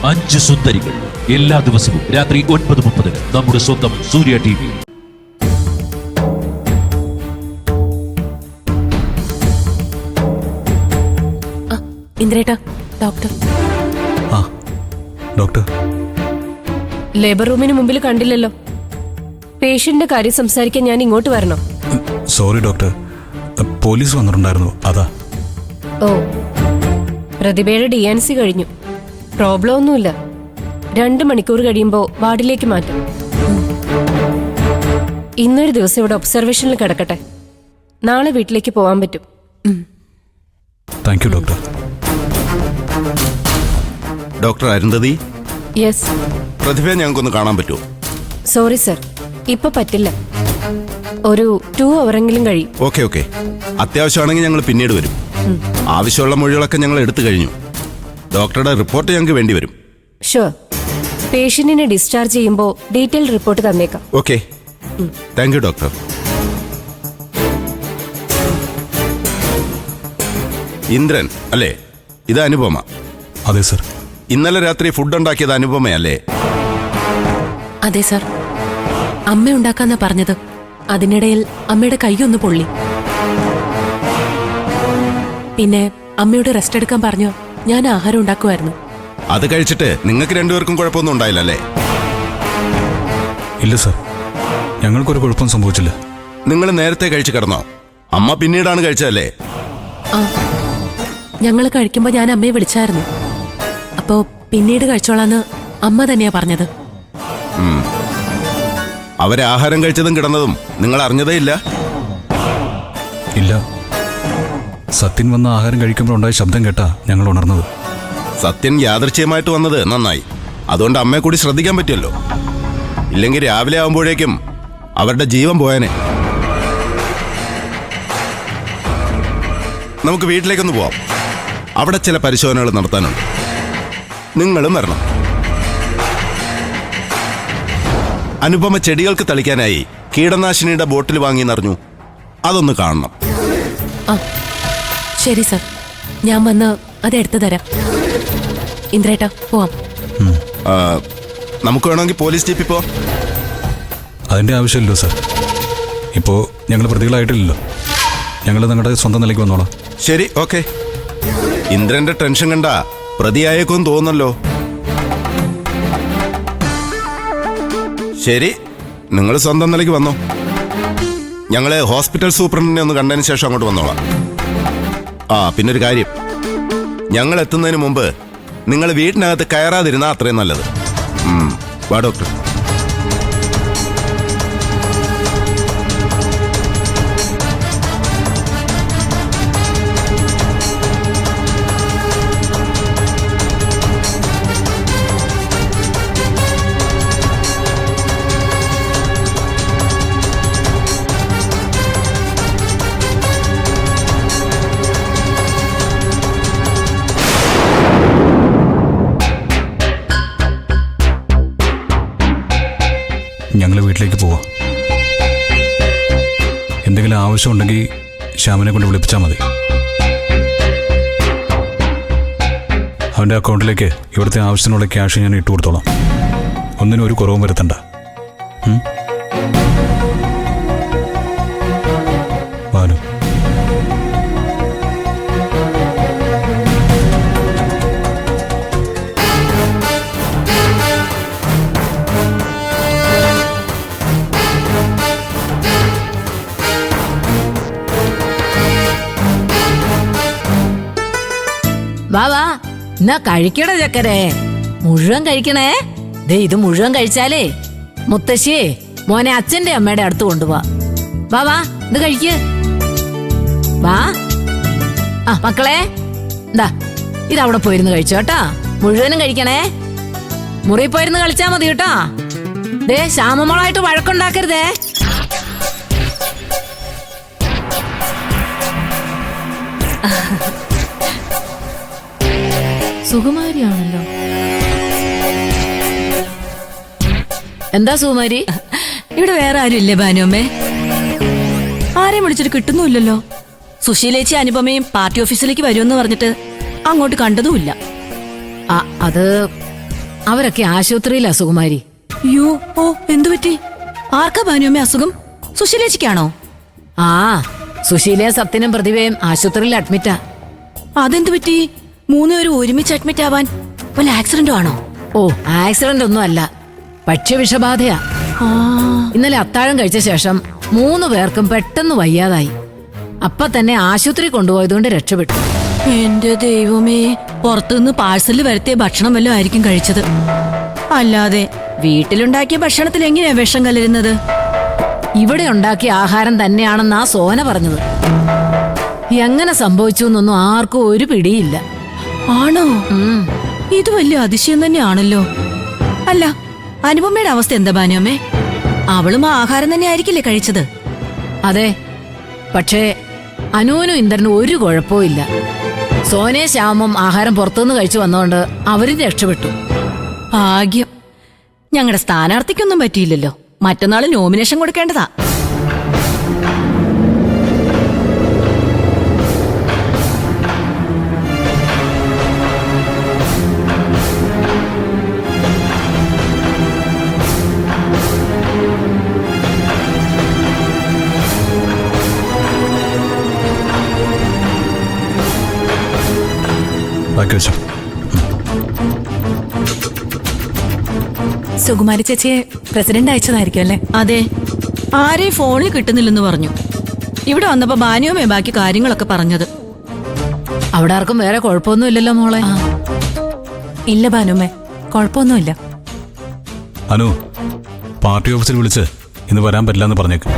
5 സുന്ദരികൾ. എല്ലാ ദിവസവും രാത്രി 9:30 നമ്മുടെ സ്വന്തം സൂര്യ TV. ഇന്ദ്രേട്ടാ, ഡോക്ടർ. ഡോക്ടർ, ലേബർ റൂമിന് മുമ്പിൽ കണ്ടില്ലല്ലോ. പേഷ്യന്റിന്റെ കാര്യം സംസാരിക്കാൻ ഞാൻ ഇങ്ങോട്ട് വരണോ? സോറി ഡോക്ടർ, പോലീസ് വന്നിട്ടുണ്ടായിരുന്നു, അതാ. ഓ, പ്രതിഭയുടെ DNC കഴിഞ്ഞു. പ്രോബ്ലം ഒന്നുമില്ല. 2 മണിക്കൂർ കഴിയുമ്പോൾ വാർഡിലേക്ക് മാറ്റും. ഇന്നൊരു ദിവസം ഇവിടെ ഒബ്സർവേഷനിൽ കിടക്കട്ടെ. നാളെ വീട്ടിലേക്ക് പോവാൻ പറ്റും. Thank you doctor. Doctor Arundhati, yes. പ്രതിഭയെ ഞങ്ങൾക്കൊന്ന് കാണാൻ പറ്റുമോ? സോറി സർ, ഇപ്പൊ പറ്റില്ല. ഒരു 2 അവറെങ്കിലും കഴിയും. ഓക്കെ. അത്യാവശ്യമാണെങ്കിൽ ഞങ്ങൾ പിന്നീട് വരും. ആവശ്യമുള്ള മൊഴികളൊക്കെ ഞങ്ങൾ എടുത്തു കഴിഞ്ഞു. ഡോക്ടറുടെ റിപ്പോർട്ട് ഞങ്ങൾക്ക് വേണ്ടി വരും. ഷുവർ. പേഷ്യന്റിനെ ഡിസ്ചാർജ് ചെയ്യുമ്പോൾ ഡീറ്റെയിൽ റിപ്പോർട്ട് തന്നേക്കാം. Okay, thank you doctor. Indran അല്ലേ? ഇത് അനുപമ. അതെ സർ. ഇന്നലെ രാത്രി ഫുഡ് ഉണ്ടാക്കിയത് അനുപമയല്ലേ? അതെ സർ. അമ്മ ഉണ്ടാക്കാന്നാ പറഞ്ഞത്. അതിനിടയിൽ അമ്മയുടെ കൈയൊന്ന് പൊള്ളി. പിന്നെ അമ്മയോട് റെസ്റ്റ് എടുക്കാൻ പറഞ്ഞു. ഞാൻ ആഹാരം ഉണ്ടാക്കുമായിരുന്നു. അത് കഴിച്ചിട്ട് നിങ്ങൾക്ക് രണ്ടുപേർക്കും കുഴപ്പമൊന്നും ഉണ്ടായില്ലല്ലേ? ഇല്ല സർ, ഞങ്ങൾക്കൊരു കുഴപ്പം സംഭവിച്ചില്ല. നിങ്ങൾ നേരത്തെ കഴിച്ചു കിടന്നോ? അമ്മ പിന്നീടാണ് കഴിച്ചതല്ലേ? ഞങ്ങൾ കഴിക്കുമ്പോൾ ഞാൻ അമ്മയെ വിളിച്ചായിരുന്നു. അപ്പോ പിന്നീട് കഴിച്ചോളാന്ന് അമ്മ തന്നെയാ പറഞ്ഞത്. അവരെ ആഹാരം കഴിച്ചതും കിടന്നതും നിങ്ങൾ അറിഞ്ഞതേ ഇല്ല? ഇല്ല, സത്യൻ വന്ന ആഹാരം കഴിക്കുമ്പോൾ ഉണ്ടായ ശബ്ദം കേട്ടാ ഞങ്ങൾ ഉണർന്നത്. സത്യൻ യാദൃച്ഛികമായിട്ട് വന്നത് നന്നായി. അതുകൊണ്ട് അമ്മയെ കൂടി ശ്രദ്ധിക്കാൻ പറ്റുമല്ലോ. ഇല്ലെങ്കിൽ രാവിലെ ആവുമ്പോഴേക്കും അവരുടെ ജീവൻ പോയാനെ. നമുക്ക് വീട്ടിലേക്കൊന്ന് പോവാം. അവിടെ ചില പരിശോധനകൾ നടത്താനുണ്ട്. നിങ്ങളും വരണം. അനുപമ ചെടികൾക്ക് തളിക്കാനായി കീടനാശിനിയുടെ ബോട്ടിൽ വാങ്ങിയെന്നറിഞ്ഞു. അതൊന്ന് കാണണം. ശരി സർ, ഞാൻ വന്ന് അത് എടുത്തു തരാം. ഇന്ദ്രേട്ടാ, പോവാം. നമുക്ക് വേണമെങ്കിൽ പോലീസ് ജീപ്പിൽ പോവാം. അതിൻ്റെ ആവശ്യമില്ലല്ലോ സർ. ഇപ്പോൾ ഞങ്ങൾ പ്രതികളായിട്ടില്ലല്ലോ. ഞങ്ങൾ നിങ്ങളുടെ സ്വന്തം നിലയ്ക്ക് വന്നോളാം. ശരി, ഓക്കെ. ഇന്ദ്രന്റെ ടെൻഷൻ കണ്ട പ്രതിയായേക്കും തോന്നല്ലോ. ശരി, നിങ്ങൾ സ്വന്തം നിലയ്ക്ക് വന്നോ. ഞങ്ങള് ഹോസ്പിറ്റൽ സൂപ്രണ്ടിനെ ഒന്ന് കണ്ടതിന് ശേഷം അങ്ങോട്ട് വന്നോളാം. പിന്നൊരു കാര്യം, ഞങ്ങൾ എത്തുന്നതിന് മുമ്പ് നിങ്ങൾ വീട്ടിനകത്ത് കയറാതിരുന്നാൽ അത്രയും നല്ലത്. വാ ഡോക്ടർ. ഞങ്ങൾ വീട്ടിലേക്ക് പോവാം. എന്തെങ്കിലും ആവശ്യമുണ്ടെങ്കിൽ ശ്യാമിനെ കൊണ്ട് വിളിപ്പിച്ചാൽ മതി. അവൻ്റെ അക്കൗണ്ടിലേക്ക് ഇവിടുത്തെ ആവശ്യത്തിനുള്ള ക്യാഷ് ഞാൻ ഇട്ട് കൊടുത്തോളാം. ഒന്നിനും ഒരു കുറവും വരുത്തണ്ട. ഭാനു, വാ എന്നാ കഴിക്കണ ചക്കരെ, മുഴുവൻ കഴിക്കണേ. ദേ ഇത് മുഴുവൻ കഴിച്ചാലേ മുത്തശ്ശിയെ മോനെ അച്ഛന്റെ അമ്മയുടെ അടുത്ത് കൊണ്ടുപോവാ. വാ ഇത് കഴിക്ക്. വാ. മക്കളെ, എന്താ ഇതവിടെ പോയിരുന്ന് കഴിച്ചോ കേട്ടാ. മുഴുവനും കഴിക്കണേ. മുറി പോയിരുന്ന് കളിച്ചാ മതി കേട്ടാ. ദേ ശ്യാമമോളായിട്ട് വഴക്കുണ്ടാക്കരുതേ. സുകുമാരിയാണല്ലോ. എന്താ സുകുമാരി, ഇവിടെ വേറെ ആരും ഇല്ലേ ഭാനുമ്മേ? ആരെയും വിളിച്ചിട്ട് കിട്ടുന്നുമില്ലല്ലോ. സുശീലേച്ചി അനുപമയും പാർട്ടി ഓഫീസിലേക്ക് വരുമെന്ന് പറഞ്ഞിട്ട് അങ്ങോട്ട് കണ്ടതുമില്ല. അത് അവരൊക്കെ ആശുപത്രിയിലാ സുകുമാരി. അയ്യോ, ഓ എന്തു പറ്റി? ആർക്കാ ഭാനുവമ്മ അസുഖം? സുശീലേച്ചിക്കാണോ? ആ, സുശീലയും സത്യനും പ്രതിഭയും ആശുപത്രിയിൽ അഡ്മിറ്റാ. അതെന്തു പറ്റി? മൂന്നുപേരും ഒരുമിച്ച് അഡ്മിറ്റ് ആവാൻ വല്ല ആക്സിഡന്റോ ആണോ? ഓ, ആക്സിഡന്റ് ഒന്നും അല്ല, ഭക്ഷ്യവിഷബാധയാ. ഇന്നലെ അത്താഴം കഴിച്ച ശേഷം 3 പേർക്കും പെട്ടെന്ന് വയ്യാതായി. അപ്പൊ തന്നെ ആശുപത്രി കൊണ്ടുപോയതുകൊണ്ട് രക്ഷപ്പെട്ടു. എന്റെ ദൈവമേ, പുറത്തുനിന്ന് പാഴ്സലിൽ വരുത്തിയ ഭക്ഷണം വല്ലതും ആയിരിക്കും കഴിച്ചത്. അല്ലാതെ വീട്ടിലുണ്ടാക്കിയ ഭക്ഷണത്തിൽ എങ്ങനെയാ വിഷം കലരുന്നത്? ഇവിടെ ഉണ്ടാക്കിയ ആഹാരം തന്നെയാണെന്നാ സോന പറഞ്ഞത്. എങ്ങനെ സംഭവിച്ചു എന്നൊന്നും ആർക്കും ഒരു പിടിയില്ല. ആണോ? ഇത് വലിയ അതിശയം തന്നെയാണല്ലോ. അല്ല, അനുപമയുടെ അവസ്ഥ എന്താ ഭാനുവമ്മേ? അവളും ആ ആഹാരം തന്നെ ആയിരിക്കില്ലേ കഴിച്ചത്? അതെ, പക്ഷേ അനുവിനും ഇന്ദ്രനും ഒരു കുഴപ്പവും ഇല്ല. സോനയെ ശ്യാമും ആഹാരം പുറത്തുനിന്ന് കഴിച്ചു വന്നതുകൊണ്ട് അവരും രക്ഷപ്പെട്ടു. ഭാഗ്യം. ഞങ്ങളുടെ സ്ഥാനാർത്ഥിക്കൊന്നും പറ്റിയില്ലല്ലോ. മറ്റന്നാൾ നോമിനേഷൻ കൊടുക്കേണ്ടതാ. ബാക്കി വെച്ചോ. സുകുമാരി ചേച്ചിയെ പ്രസിഡന്റ് അയച്ചതായിരിക്കും അല്ലേ? അതെ, ആരെയും ഫോണിൽ കിട്ടുന്നില്ലെന്ന് പറഞ്ഞു. ഇവിടെ വന്നപ്പോ ഭാനുവമ്മേ ബാക്കി കാര്യങ്ങളൊക്കെ പറഞ്ഞത്. അവിടെ ആർക്കും വേറെ കുഴപ്പമൊന്നുമില്ലല്ലോ മോളെ? ഇല്ല ഭാനുവമ്മേ, കുഴപ്പമൊന്നുമില്ല. അനു, പാർട്ടി ഓഫീസിൽ വിളിച്ച് ഇന്ന് വരാൻ പറ്റില്ല എന്ന് പറഞ്ഞേക്ക്.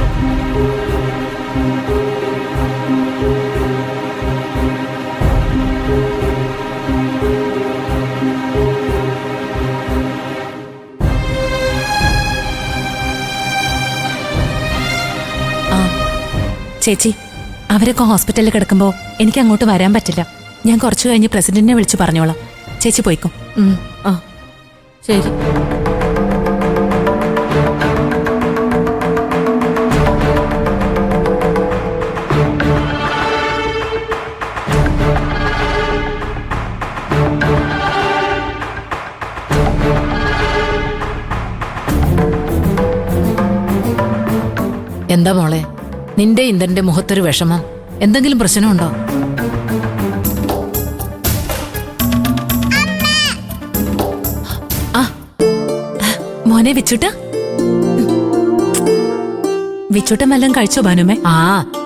ചേച്ചി, അവരൊക്കെ ഹോസ്പിറ്റലിൽ കിടക്കുമ്പോ എനിക്ക് അങ്ങോട്ട് വരാൻ പറ്റില്ല. ഞാൻ കുറച്ചു കഴിഞ്ഞ് പ്രസിഡന്റിനെ വിളിച്ചു പറഞ്ഞോളാം. ചേച്ചി പോയിക്കോ. ആ ശരി. എന്താ മോളെ, നിന്റെ ഇന്ദ്രന്റെ മുഖത്തൊരു വിഷമം? എന്തെങ്കിലും പ്രശ്നമുണ്ടോ? മോനെ വിച്ചുട്ട, വിച്ചുട്ടൻ വല്ലതും കഴിച്ചോ ഭാനുമേ? ആ,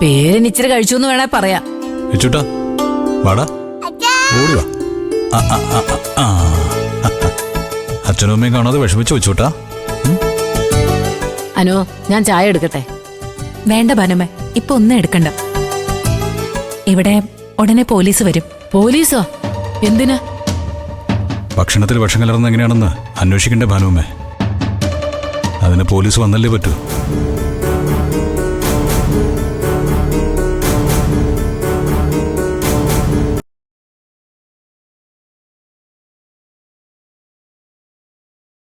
പേരിന് ഇച്ചിരി കഴിച്ചു എന്ന് വേണേ പറയാം. വെച്ചുട്ടാ, വാടാ, ഓടുക. അച്ഛനും അമ്മയും കാണാതെ വിഷമിച്ചു വെച്ചുട്ടാ. അനു, ഞാൻ ചായ എടുക്കട്ടെ? വേണ്ട ഭാനുമേ, ഇപ്പൊ ഒന്നും എടുക്കണ്ട. ഇവിടെ ഉടനെ പോലീസ് വരും. പോലീസോ? എന്തിനാ? ഭക്ഷണത്തിൽ വിഷം കലർന്നത് എങ്ങനെയാണെന്ന് അന്വേഷിക്കണ്ടേ ഭാനുവമ്മേ? അതിന് പോലീസ് വന്നല്ലേ പറ്റൂ.